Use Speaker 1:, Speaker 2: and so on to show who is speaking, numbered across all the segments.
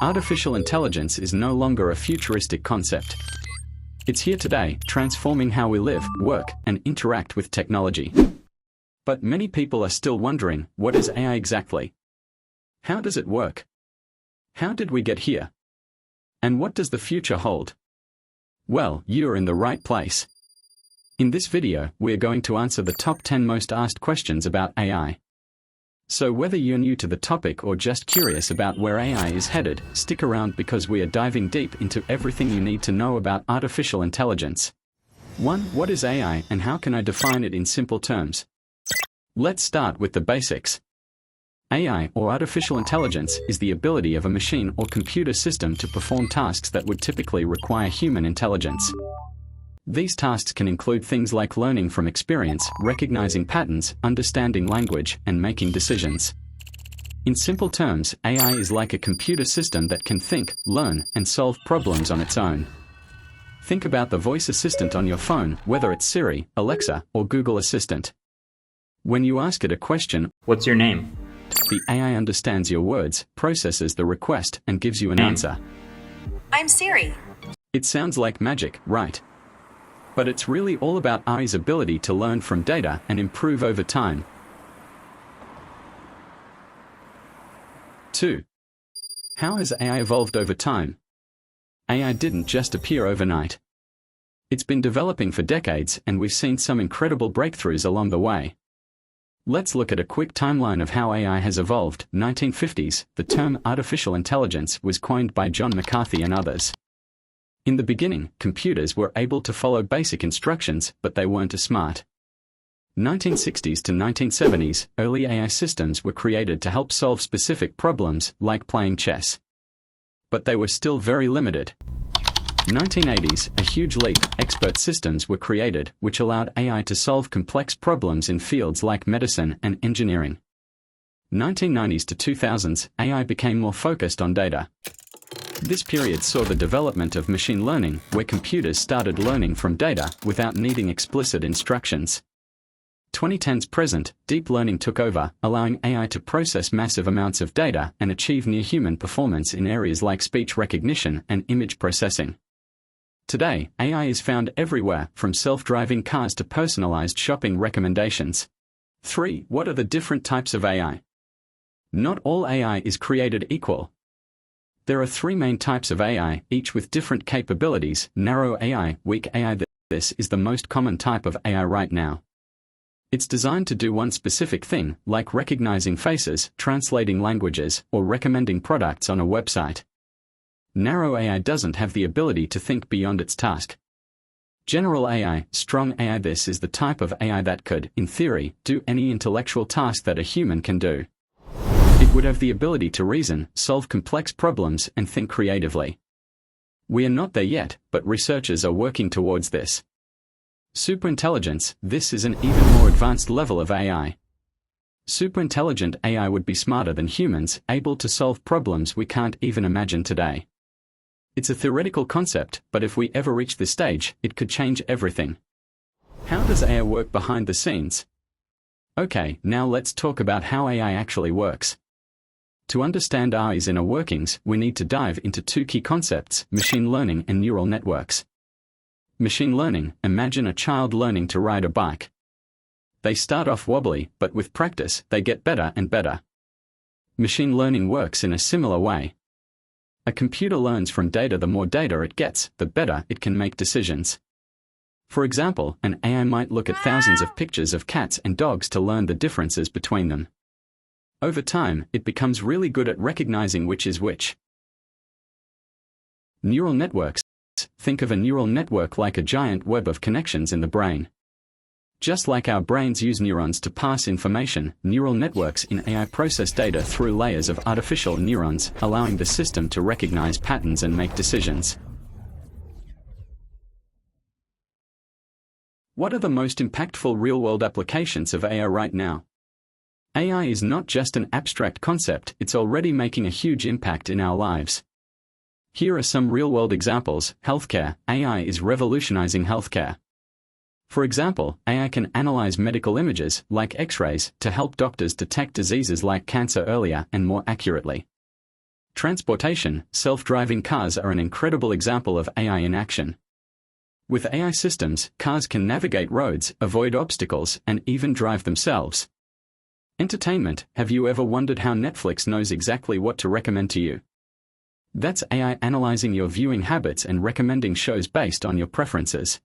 Speaker 1: Artificial intelligence is no longer a futuristic concept. It's here today, transforming how we live, work, and interact with technology. But many people are still wondering, what is AI exactly? How does it work? How did we get here? And what does the future hold? Well, you're in the right place. In this video, we're going to answer the top 10 most asked questions about AI. So whether you're new to the topic or just curious about where AI is headed, stick around because we are diving deep into everything you need to know about artificial intelligence. 1. What is AI and how can I define it in simple terms? Let's start with the basics. AI, or artificial intelligence, is the ability of a machine or computer system to perform tasks that would typically require human intelligence. These tasks can include things like learning from experience, recognizing patterns, understanding language, and making decisions. In simple terms, AI is like a computer system that can think, learn, and solve problems on its own. Think about the voice assistant on your phone, whether it's Siri, Alexa, or Google Assistant. When you ask it a question,
Speaker 2: "What's your name?"
Speaker 1: the AI understands your words, processes the request, and gives you an answer.
Speaker 3: I'm Siri.
Speaker 1: It sounds like magic, right? But it's really all about AI's ability to learn from data and improve over time. 2. How has AI evolved over time? AI didn't just appear overnight. It's been developing for decades, and we've seen some incredible breakthroughs along the way. Let's look at a quick timeline of how AI has evolved. 1950s, the term artificial intelligence was coined by John McCarthy and others. In the beginning, computers were able to follow basic instructions, but they weren't as smart. 1960s to 1970s, early AI systems were created to help solve specific problems, like playing chess. But they were still very limited. 1980s, a huge leap, expert systems were created, which allowed AI to solve complex problems in fields like medicine and engineering. 1990s to 2000s, AI became more focused on data. This period saw the development of machine learning, where computers started learning from data without needing explicit instructions. 2010s present, deep learning took over, allowing AI to process massive amounts of data and achieve near-human performance in areas like speech recognition and image processing. Today, AI is found everywhere, from self-driving cars to personalized shopping recommendations. 3. What are the different types of AI? Not all AI is created equal. There are 3 main types of AI, each with different capabilities: narrow AI, weak AI. This is the most common type of AI right now. It's designed to do one specific thing, like recognizing faces, translating languages, or recommending products on a website. Narrow AI doesn't have the ability to think beyond its task. General AI, strong AI. This is the type of AI that could, in theory, do any intellectual task that a human can do. It would have the ability to reason, solve complex problems, and think creatively. We are not there yet, but researchers are working towards this. Superintelligence, this is an even more advanced level of AI. Superintelligent AI would be smarter than humans, able to solve problems we can't even imagine today. It's a theoretical concept, but if we ever reach this stage, it could change everything. How does AI work behind the scenes? Okay, now let's talk about how AI actually works. To understand AI's inner workings, we need to dive into 2 key concepts: machine learning and neural networks. Machine learning, imagine a child learning to ride a bike. They start off wobbly, but with practice, they get better and better. Machine learning works in a similar way. A computer learns from data. The more data it gets, the better it can make decisions. For example, an AI might look at thousands of pictures of cats and dogs to learn the differences between them. Over time, it becomes really good at recognizing which is which. Neural networks. Think of a neural network like a giant web of connections in the brain. Just like our brains use neurons to pass information, neural networks in AI process data through layers of artificial neurons, allowing the system to recognize patterns and make decisions. What are the most impactful real-world applications of AI right now? AI is not just an abstract concept, it's already making a huge impact in our lives. Here are some real-world examples. Healthcare. AI is revolutionizing healthcare. For example, AI can analyze medical images, like X-rays, to help doctors detect diseases like cancer earlier and more accurately. Transportation, self-driving cars are an incredible example of AI in action. With AI systems, cars can navigate roads, avoid obstacles, and even drive themselves. Entertainment, have you ever wondered how Netflix knows exactly what to recommend to you? That's AI analyzing your viewing habits and recommending shows based on your preferences.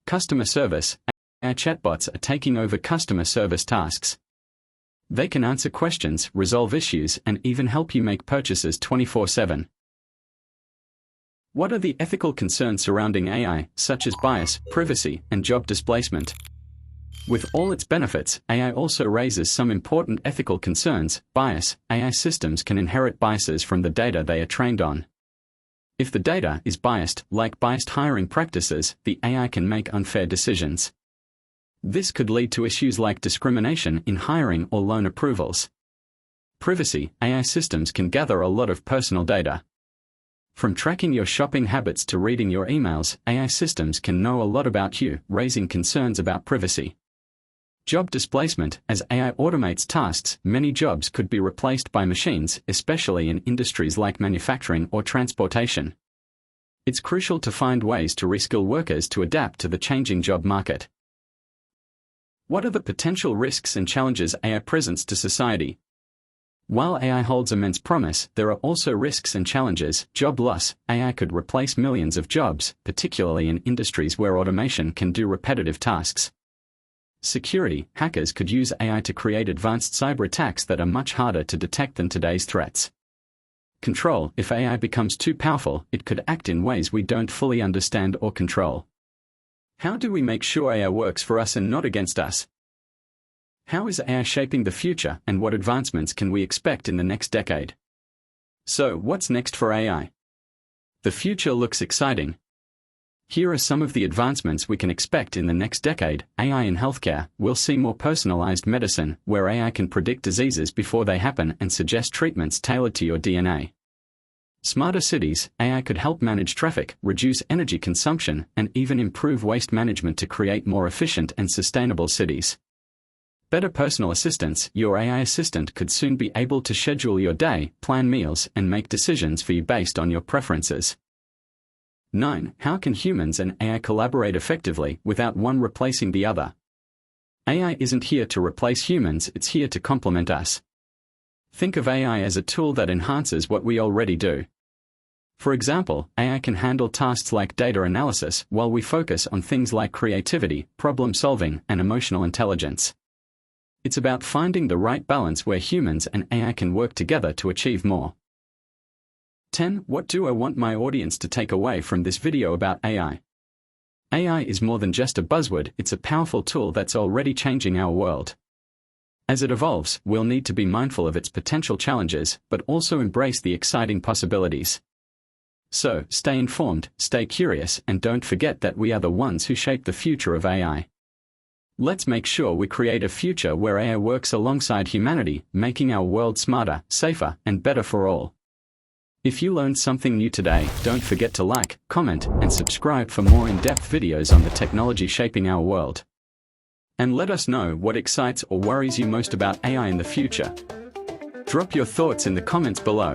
Speaker 1: Customer service, AI chatbots are taking over customer service tasks. They can answer questions, resolve issues, and even help you make purchases 24/7. What are the ethical concerns surrounding AI, such as bias, privacy, and job displacement? With all its benefits, AI also raises some important ethical concerns. Bias, AI systems can inherit biases from the data they are trained on. If the data is biased, like biased hiring practices, the AI can make unfair decisions. This could lead to issues like discrimination in hiring or loan approvals. Privacy, AI systems can gather a lot of personal data. From tracking your shopping habits to reading your emails, AI systems can know a lot about you, raising concerns about privacy. Job displacement, as AI automates tasks, many jobs could be replaced by machines, especially in industries like manufacturing or transportation. It's crucial to find ways to reskill workers to adapt to the changing job market. What are the potential risks and challenges AI presents to society? While AI holds immense promise, there are also risks and challenges. Job loss, AI could replace millions of jobs, particularly in industries where automation can do repetitive tasks. Security, hackers could use AI to create advanced cyber attacks that are much harder to detect than today's threats. Control, if AI becomes too powerful, it could act in ways we don't fully understand or control. How do we make sure AI works for us and not against us? How is AI shaping the future, and what advancements can we expect in the next decade? So, what's next for AI? The future looks exciting. Here are some of the advancements we can expect in the next decade. AI in healthcare, we'll see more personalized medicine, where AI can predict diseases before they happen and suggest treatments tailored to your DNA. Smarter cities, AI could help manage traffic, reduce energy consumption, and even improve waste management to create more efficient and sustainable cities. Better personal assistance, your AI assistant could soon be able to schedule your day, plan meals, and make decisions for you based on your preferences. 9. How can humans and AI collaborate effectively without one replacing the other? AI isn't here to replace humans, it's here to complement us. Think of AI as a tool that enhances what we already do. For example, AI can handle tasks like data analysis while we focus on things like creativity, problem solving, and emotional intelligence. It's about finding the right balance where humans and AI can work together to achieve more. 10. What do I want my audience to take away from this video about AI? AI is more than just a buzzword, it's a powerful tool that's already changing our world. As it evolves, we'll need to be mindful of its potential challenges, but also embrace the exciting possibilities. So, stay informed, stay curious, and don't forget that we are the ones who shape the future of AI. Let's make sure we create a future where AI works alongside humanity, making our world smarter, safer, and better for all. If you learned something new today, don't forget to like, comment, and subscribe for more in-depth videos on the technology shaping our world. And let us know what excites or worries you most about AI in the future. Drop your thoughts in the comments below.